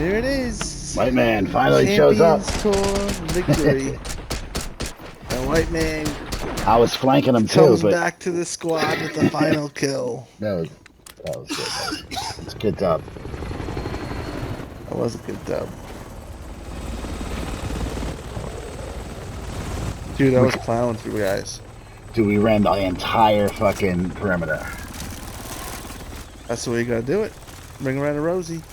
There it is. White man finally shows up. Champions Tour victory. The white man I was flanking him too, comes but back to the squad with the final kill. that was good. It's a good dub. That was a good dub. Dude, I was plowing through guys. Dude, we ran the entire fucking perimeter. That's the way you gotta do it. Bring around a Rosie.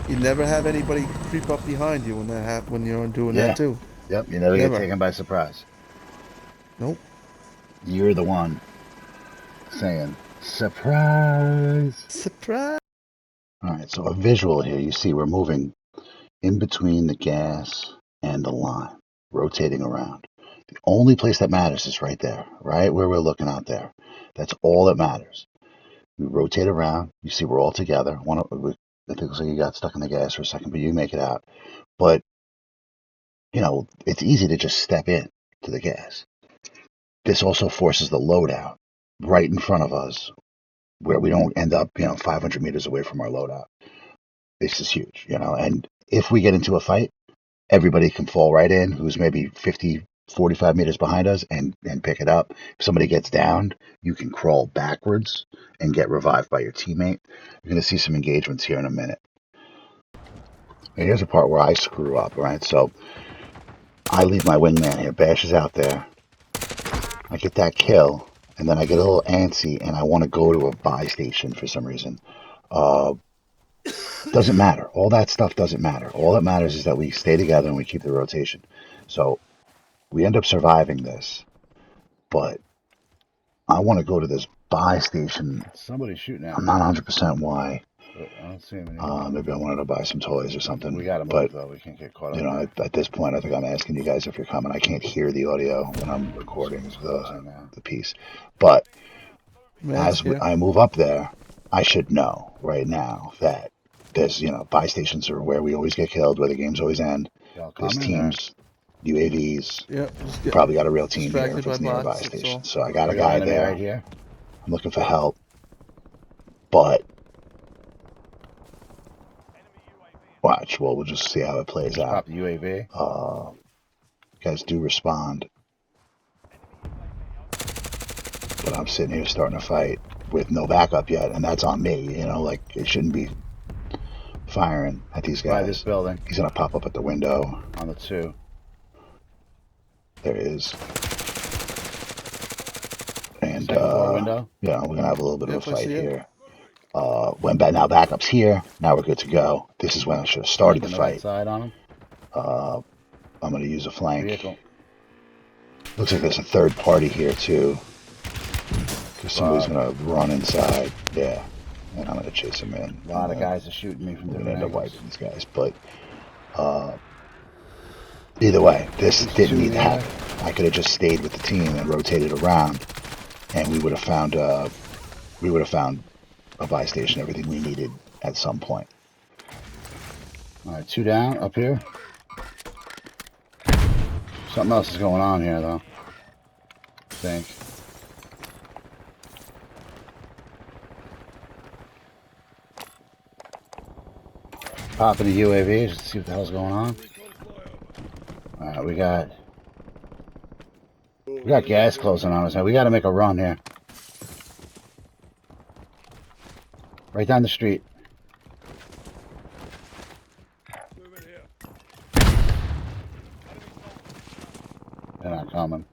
You never have anybody creep up behind you when you're doing that too. Yep, you never get taken by surprise. Nope. You're the one saying, surprise. Surprise. Alright, so a visual here. You see we're moving in between the gas and the line, rotating around. The only place that matters is right there, right where we're looking out there. That's all that matters. We rotate around. You see we're all together. I think it looks like you got stuck in the gas for a second, but you make it out. But, you know, it's easy to just step in to the gas. This also forces the loadout right in front of us where we don't end up, 500 meters away from our loadout. This is huge, and if we get into a fight, everybody can fall right in who's maybe 50, 45 meters behind us and pick it up. If somebody gets downed, you can crawl backwards and get revived by your teammate. You're going to see some engagements here in a minute. And here's a part where I screw up, right? So I leave my wingman here. Bash is out there. I get that kill, and then I get a little antsy, and I want to go to a buy station for some reason. Doesn't matter. All that stuff doesn't matter. All that matters is that we stay together and we keep the rotation. So we end up surviving this, but I want to go to this buy station. Somebody's shooting at me. I'm not 100% why. I don't see him anymore. Maybe I wanted to buy some toys or something. We gotta move, though. We can't get caught up. At this point, I think I'm asking you guys if you're coming. I can't hear the audio when I'm recording the piece. But as I move up there, I should know right now that there's, buy stations are where we always get killed, where the games always end. There's teams, UAVs. Yep. Probably got a real team here if it's near a buy station. So I got a guy there. Right here. I'm looking for help. But watch. Well, we'll just see how it plays out. Pop the UAV. Guys do respond. But I'm sitting here starting a fight with no backup yet, and that's on me. It shouldn't be firing at these guys. By this building. He's gonna pop up at the window. On the 2. There is. And window. Yeah, we're gonna have a little bit of a fight here. Now backup's here. Now we're good to go. This is when I should have started the fight. Right side on him. I'm gonna use a flank. Vehicle. Looks like there's a third party here too. Because somebody's gonna run inside. Yeah. And I'm gonna chase him in. A lot of guys are shooting me from different different end up angles. wiping these guys. But either way, this didn't need to happen. I could have just stayed with the team and rotated around, and we would have found a buy station, everything we needed at some point. All right, 2 down up here. Something else is going on here, though. I think. Popping the UAV just to see what the hell's going on. All right, we got gas closing on us now. We got to make a run here. Right down the street. They're not coming.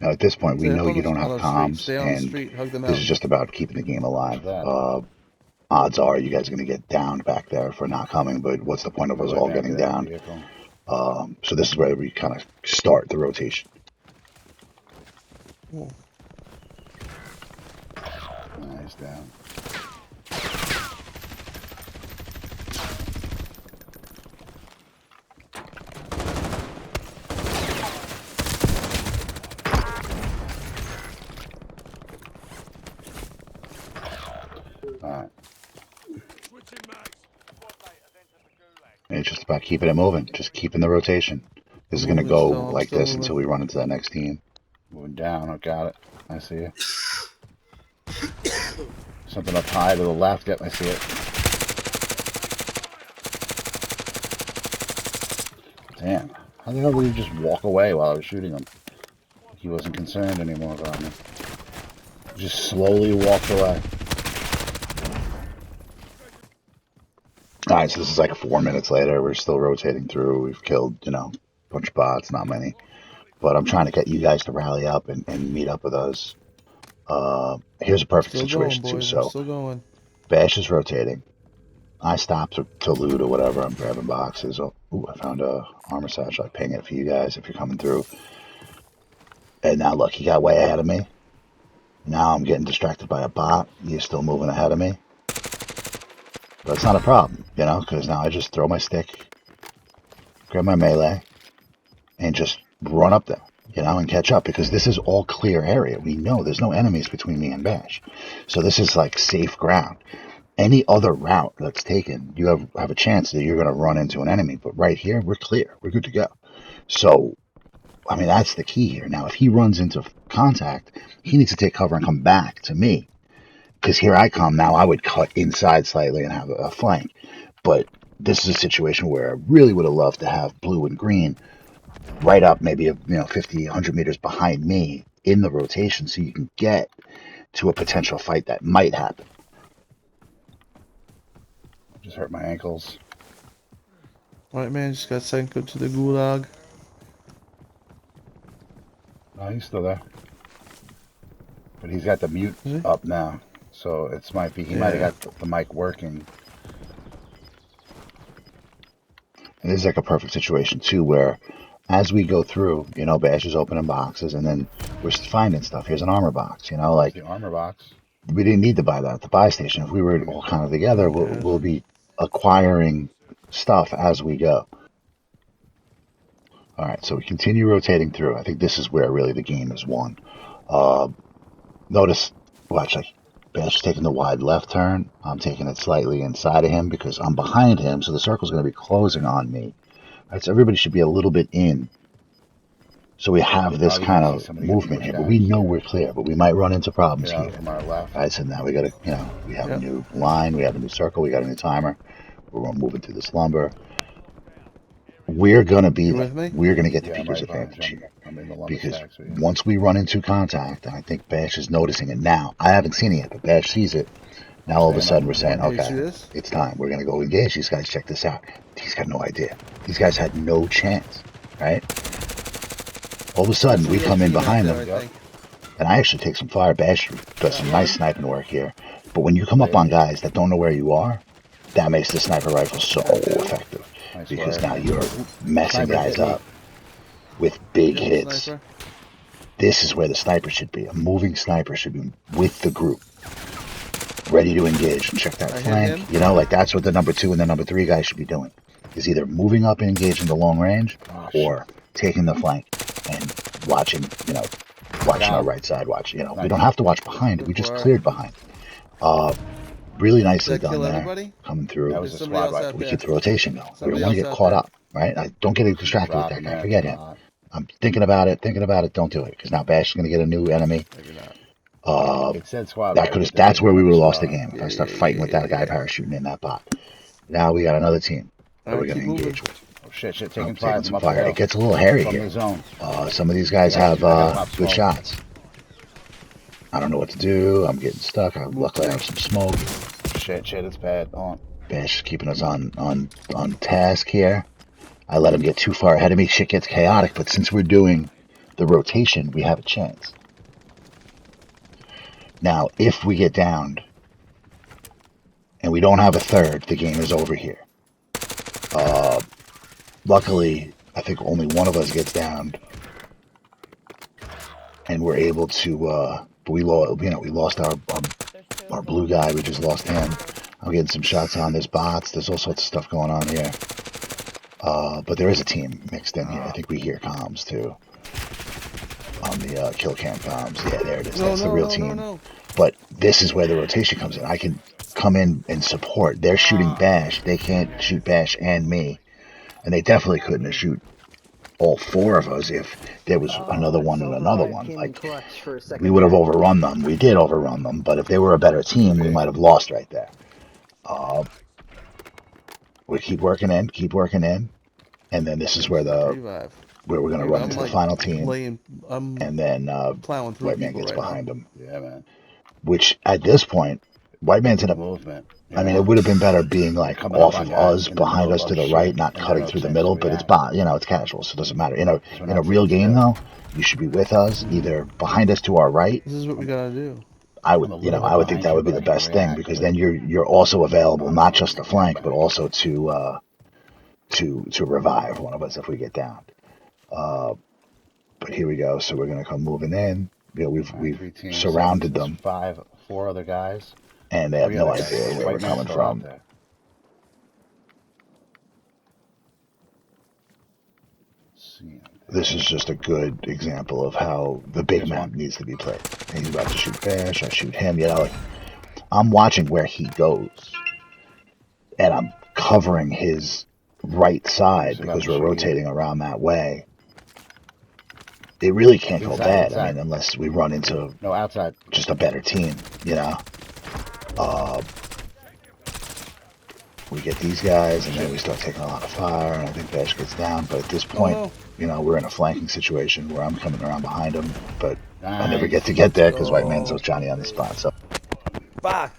Now, at this point, we know you don't have comms, and this is just about keeping the game alive. Odds are you guys are going to get downed back there for not coming, but what's the point of us all getting downed? So this is where we kind of start the rotation. Nice down. Alright. And it's just about keeping it moving, just keeping the rotation. This is going to go like this until we run into that next team. Moving down. I got it. I see you. Something up high to the left. Yep, I see it. Damn. How the hell did he just walk away while I was shooting him? He wasn't concerned anymore about me. Just slowly walked away. Alright, so this is like 4 minutes later. We're still rotating through. We've killed, you know, a bunch of bots, not many. But I'm trying to get you guys to rally up and meet up with us. Here's a perfect Still situation going, too. boys. So I'm still going. Bash is rotating. I stop to loot or whatever. I'm grabbing boxes. Oh, ooh, I found a armor satchel. I ping it for you guys if you're coming through. And now look, he got way ahead of me. Now I'm getting distracted by a bot. He's still moving ahead of me. But it's not a problem, you know, because now I just throw my stick, grab my melee, and just run up there, you know, and catch up, because this is all clear area. We know there's no enemies between me and Bash. So this is like safe ground. Any other route that's taken, you have a chance that you're going to run into an enemy. But right here, we're clear. We're good to go. So, I mean, that's the key here. Now, if he runs into contact, he needs to take cover and come back to me. Because here I come. Now I would cut inside slightly and have a flank. But this is a situation where I really would have loved to have blue and green right up maybe 50, 100 meters behind me in the rotation, so you can get to a potential fight that might happen. Just hurt my ankles. Alright, man. Just got sent to the gulag. Oh, he's still there. But he's got the mute up now. So it might be, he might have got the mic working. And this is like a perfect situation too, where as we go through, you know, Bash is opening boxes, and then we're finding stuff. Here's an armor box, you know, like The armor box. we didn't need to buy that at the buy station. If we were all kind of together, we'll be acquiring stuff as we go. All right, so we continue rotating through. I think this is where really the game is won. Notice, watch, like Bash is taking the wide left turn. I'm taking it slightly inside of him because I'm behind him, so the circle's going to be closing on me. All right, so everybody should be a little bit in. So we have this kind of movement here, but we know we're clear, but we might run into problems here. From our left. All right, so now we got to, we have a new line, we have a new circle, we got a new timer. We're moving through this lumber. We're going to be there. We're going to get the Peeker's advantage here. Because once we run into contact, and I think Bash is noticing it now. I haven't seen it yet, but Bash sees it. Now all of a sudden we're saying, okay, it's time. We're going to go engage these guys. Check this out. He's got no idea. These guys had no chance, right? All of a sudden we come in behind them. And I actually take some fire. Bash does some nice sniping work here. But when you come up on guys that don't know where you are, that makes the sniper rifle so effective. Because now you're messing guys up with big hits. This is where the sniper should be. A moving sniper should be with the group, ready to engage and check that flank. You know, like that's what the number 2 and the number 3 guys should be doing. Is either moving up and engaging the long range, or taking the flank and watching, watching our right side. We don't have to watch behind. We just cleared behind. Really nicely done there. Coming through. That was a squad rifle. We keep the rotation going. We don't want to get caught up, right? Don't get distracted with that guy. Forget him. I'm thinking about it. Don't do it. Because now Bash is going to get a new enemy. It said squad rifle. That's where we would have lost the game. If I start fighting with that guy parachuting in that bot. Now we got another team that we're going to engage with. Oh, shit, taking fire. Some fire. It gets a little hairy here. Some of these guys have good shots. I don't know what to do. I'm getting stuck. Luckily, I have some smoke. Shit, it's bad. Bash is keeping us on task here. I let him get too far ahead of me. Shit gets chaotic, but since we're doing the rotation, we have a chance. Now, if we get downed and we don't have a third, the game is over here. Luckily, I think only one of us gets downed, and we're able to. But we lost our blue guy. We just lost him. I'm getting some shots on. There's bots. There's all sorts of stuff going on here. But there is a team mixed in here. I think we hear comms too. On the kill cam comms. Yeah, there it is. That's the real team. But this is where the rotation comes in. I can come in and support. They're shooting Bash. They can't shoot Bash and me. And they definitely couldn't shoot all four of us, if there was another one and another one, like we would have there. overrun them. We did overrun them, but if they were a better team, we might have lost right there. We keep working in, and then this is where Revive. we're gonna run into the final team, I'm and then plowing through White Man people gets right behind now. him. Yeah, man. Which at this point, White Man's in a. Movement. I mean, it would have been better being like coming up off on of guys us, in the behind middle us of to our the right, shit, not and cutting no through the chance middle. to But it's react. it's casual, so it doesn't matter. we're In not a real taking game steps. though, you should be with us, either behind us to our right. This is what we gotta do. I I'm would, a you know, little bit I would think behind that you, would be but the I can best thing, react, because but then you're also available not just to I'm flank but behind also to revive one of us if we get down. But here we go. So we're gonna come moving in. You know, we've three teams, surrounded seven, them, four other guys. and they have Three no other guys. idea where we're White Man's coming still out from. there. This is just a good example of how the big Here's map one. needs to be played. He's about to shoot Bash. I shoot him. You know, like I'm watching where he goes, and I'm covering his right side He's about because to we're shoot you. rotating around that way. It really can't go Inside, bad. I inside. mean, unless we run into No, outside. just a better team, you know. We get these guys, and then we start taking a lot of fire, and I think Bash gets down. But at this point, no. you know, we're in a flanking situation where I'm coming around behind him, but I never Nice. get to get there because White Man Oh. knows Johnny on the spot. So Fuck.